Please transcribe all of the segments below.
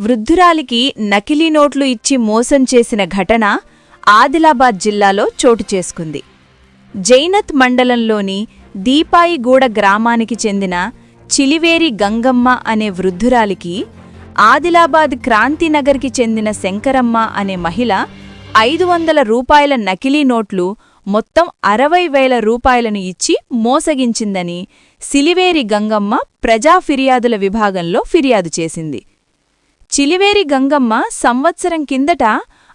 వృద్ధురాలికి నకిలీ నోట్లు ఇచ్చి మోసం చేసిన ఘటన ఆదిలాబాద్ జిల్లాలో చోటు చేసుకుంది. జైనత్ మండలంలోని దీపాయిగూడ గ్రామానికి చెందిన చిలివేరి గంగమ్మ అనే వృద్ధురాలికి ఆదిలాబాద్ క్రాంతినగర్కి చెందిన శంకరమ్మ అనే మహిళ 500 రూపాయల నకిలీ నోట్లు మొత్తం 60,000 రూపాయలను ఇచ్చి మోసగించిందని సిలివేరి గంగమ్మ ప్రజా ఫిర్యాదుల విభాగంలో ఫిర్యాదు చేసింది. చిలివేరి గంగమ్మ సంవత్సరం కిందట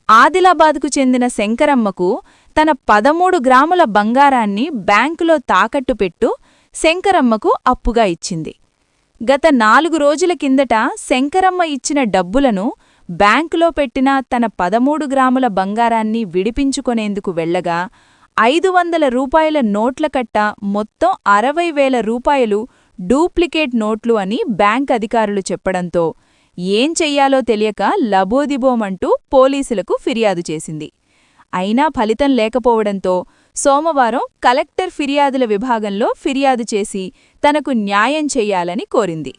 ఆదిలాబాద్కు చెందిన శంకరమ్మకు తన 13 గ్రాముల బంగారాన్ని బ్యాంకులో తాకట్టు పెట్టు శంకరమ్మకు అప్పుగా ఇచ్చింది. గత 4 రోజుల కిందట శంకరమ్మ ఇచ్చిన డబ్బులను బ్యాంకులో పెట్టిన తన 13 గ్రాముల బంగారాన్ని విడిపించుకొనేందుకు వెళ్లగా 500 రూపాయల నోట్ల కట్ట మొత్తం 60,000 రూపాయలు డూప్లికేట్ నోట్లు అని బ్యాంక్ అధికారులు చెప్పడంతో ఏం చెయ్యాలో తెలియక లబోదిబోమంటూ పోలీసులకు ఫిర్యాదు చేసింది. అయినా ఫలితం లేకపోవడంతో సోమవారం కలెక్టర్ ఫిర్యాదుల విభాగంలో ఫిర్యాదు చేసి తనకు న్యాయం చెయ్యాలని కోరింది.